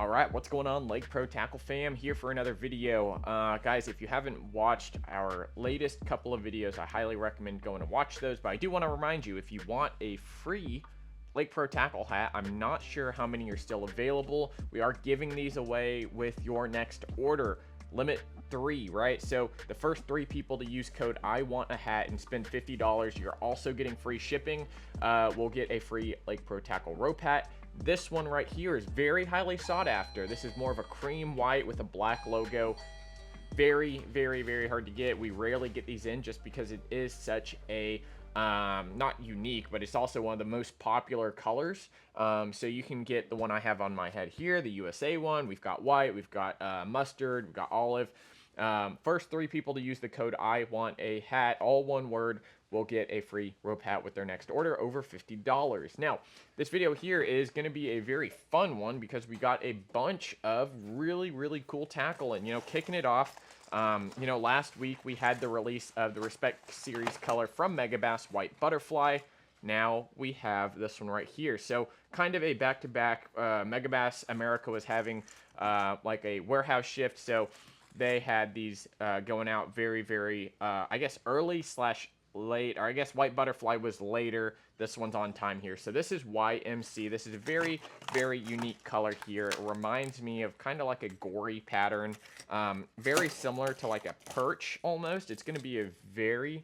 All right, what's going on, Lake Pro Tackle fam? Here for another video. Guys, if you haven't watched our latest couple of videos, I highly recommend going to watch those. But I do want to remind you, if you want a free Lake Pro Tackle hat, I'm not sure how many are still available. We are giving these away with your next order. Limit 3, right? So the first 3 people to use code I want a hat and spend $50, you're also getting free shipping. We'll get a free Lake Pro Tackle rope hat. This one right here is very highly sought after. This is more of a cream white with a black logo. Very, very, very hard to get. We rarely get these in just because it is such a not unique, but it's also one of the most popular colors. So you can get the one I have on my head here, the USA one. We've got white, we've got mustard, we've got olive. First 3 people to use the code I want a hat, all one word, will get a free rope hat with their next order over $50. Now, this video here is going to be a very fun one because we got a bunch of really, really cool tackle. And, kicking it off, last week we had the release of the Respect Series color from MEGABASS White Butterfly. Now we have this one right here. So kind of a back-to-back. MEGABASS America was having like a warehouse shift. So they had these going out very, very, I guess, early / late, or I guess White Butterfly was later. This one's on time here. So this is YMC. This is a very, very unique color here. It reminds me of kind of like a gory pattern. Very similar to like a perch almost. It's going to be a very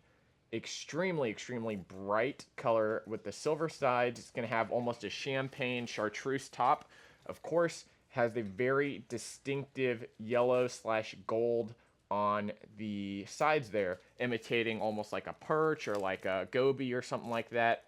extremely, extremely bright color with the silver sides. It's going to have almost a champagne chartreuse top. Of course, has the very distinctive yellow / gold on the sides there, imitating almost like a perch or like a goby or something like that.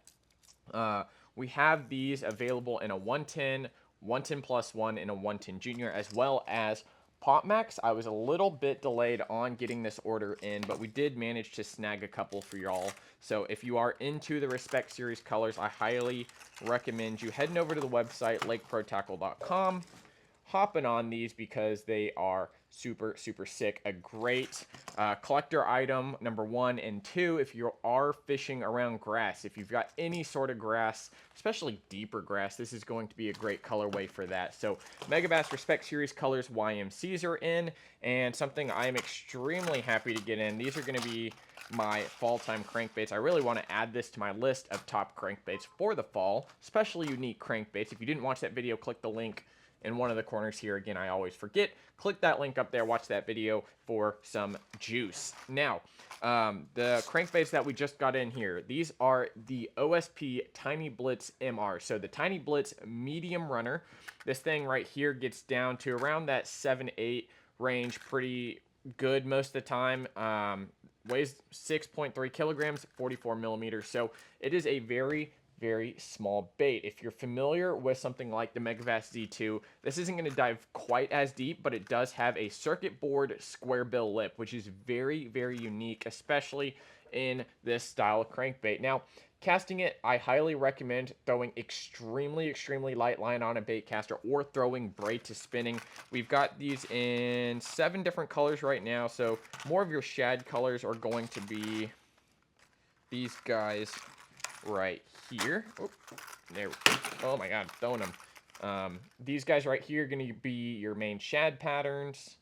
We have these available in a 110, 110+1, and a 110 Junior, as well as Pop Max. I was a little bit delayed on getting this order in, but we did manage to snag a couple for y'all. So if you are into the Respect Series colors, I highly recommend you heading over to the website, lakeprotackle.com, hopping on these because they are super, super sick. A great collector item, number 1, and 2, if you are fishing around grass. If you've got any sort of grass, especially deeper grass, this is going to be a great colorway for that. So MEGABASS Respect Series colors YMCs are in, and something I'm extremely happy to get in. These are going to be my fall time crankbaits. I really want to add this to my list of top crankbaits for the fall, especially unique crankbaits. If you didn't watch that video, click the link in one of the corners here. Again, I always forget. Click that link up there. Watch that video for some juice. Now, the crankbaits that we just got in here, these are the OSP Tiny Blitz MR. So the Tiny Blitz medium runner. This thing right here gets down to around that 7-8 range. Pretty good most of the time. Weighs 6.3 kilograms, 44 millimeters. So it is a very, very small bait. If you're familiar with something like the MEGABASS Z2, this isn't going to dive quite as deep, but it does have a circuit board square bill lip, which is very, very unique, especially in this style of crankbait. Now, casting it, I highly recommend throwing extremely, extremely light line on a bait caster or throwing braid to spinning. We've got these in 7 different colors right now, so more of your shad colors are going to be these guys right here. Oh, there. Oh my God, throwing them. These guys right here are going to be your main shad patterns.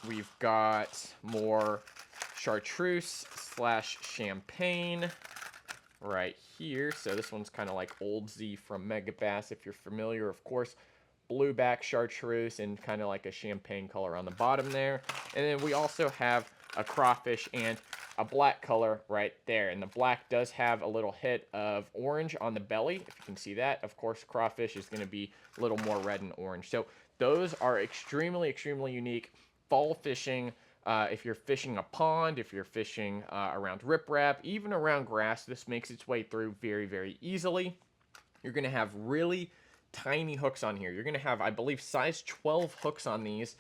We've got more chartreuse / champagne right here. So this one's kind of like Old Z from MEGABASS, if you're familiar. Of course, blueback chartreuse and kind of like a champagne color on the bottom there. And then we also have a crawfish and a black color right there, and the black does have a little hit of orange on the belly, if you can see that. Of course, crawfish is going to be a little more red and orange. So those are extremely, extremely unique fall fishing. If you're fishing a pond, if you're fishing around riprap, even around grass, this makes its way through very, very easily. You're going to have really tiny hooks on here. You're going to have, I believe, size 12 hooks on these.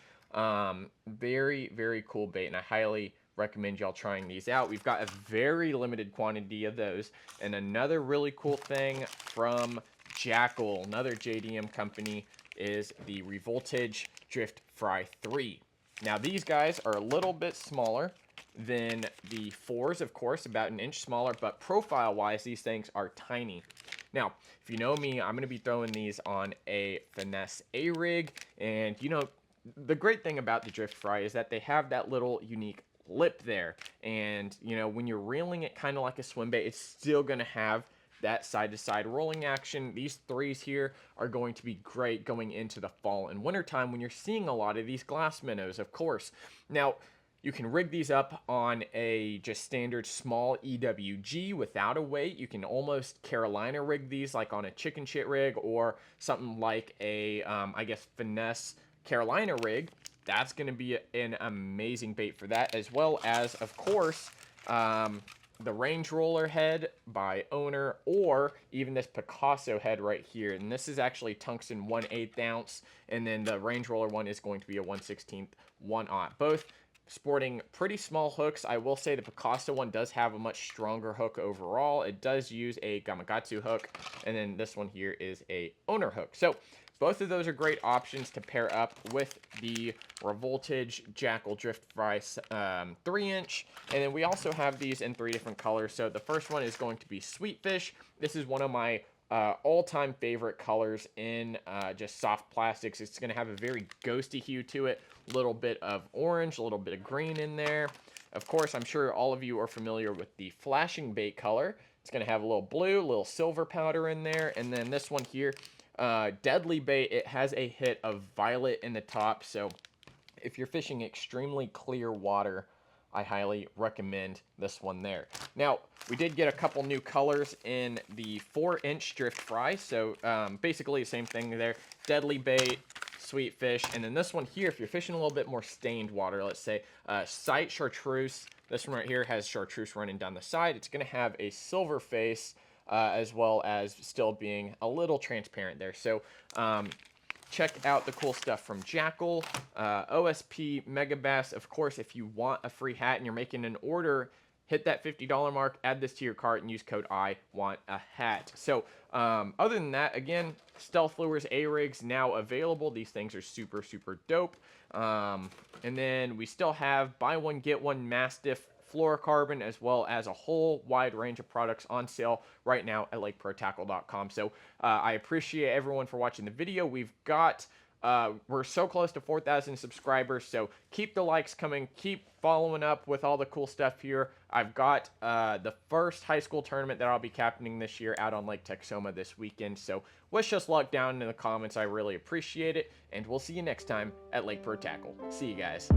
Very, very cool bait, and I highly recommend y'all trying these out. We've got a very limited quantity of those. And another really cool thing from Jackall, another JDM company, is the Revoltage Drift Fry 3. Now these guys are a little bit smaller than the 4s, of course, about an inch smaller, but profile wise these things are tiny. Now, if you know me, I'm going to be throwing these on a finesse A-rig, and you know, the great thing about the drift fry is that they have that little unique lip there, and you know, when you're reeling it kind of like a swim bait, it's still going to have that side-to-side rolling action. These threes here are going to be great going into the fall and winter time when you're seeing a lot of these glass minnows, of course. Now, you can rig these up on a just standard small EWG without a weight. You can almost Carolina rig these like on a chicken shit rig, or something like a, I guess, finesse Carolina rig. That's going to be an amazing bait for that, as well as, of course, the Range Roller head by Owner, or even this Picasso head right here. And this is actually tungsten 1/8 ounce, and then the Range Roller one is going to be a 1/16 1/0. Both sporting pretty small hooks. I will say the Picasso one does have a much stronger hook overall. It does use a Gamakatsu hook, and then this one here is a Owner hook. So both of those are great options to pair up with the Revoltage Jackall Drift Fry 3-inch. And then we also have these in 3 different colors. So the first one is going to be Sweet Fish. This is one of my all-time favorite colors in just soft plastics. It's going to have a very ghosty hue to it, a little bit of orange, a little bit of green in there. Of course, I'm sure all of you are familiar with the Flashing Bait color. It's going to have a little blue, a little silver powder in there, and then this one here, Deadly Bait, it has a hit of violet in the top, so if you're fishing extremely clear water, I highly recommend this one there. Now, we did get a couple new colors in the 4-inch drift fry, so basically the same thing there. Deadly Bait, Sweet Fish, and then this one here, if you're fishing a little bit more stained water, let's say Sight Chartreuse. This one right here has chartreuse running down the side. It's going to have a silver face, as well as still being a little transparent there. So check out the cool stuff from Jackall, OSP, MEGABASS. Of course, if you want a free hat and you're making an order, hit that $50 mark, add this to your cart, and use code I want a hat. So other than that, again, Stealth Lures A-rigs now available. These things are super, super dope. And then we still have buy one, get one Mastiff fluorocarbon, as well as a whole wide range of products on sale right now at lakeprotackle.com. So I appreciate everyone for watching the video. We've got we're so close to 4,000 subscribers, so keep the likes coming, keep following up with all the cool stuff here. I've got the first high school tournament that I'll be captaining this year out on Lake Texoma this weekend, so wish us luck down in the comments. I really appreciate it, and we'll see you next time at Lake Pro Tackle. See you guys.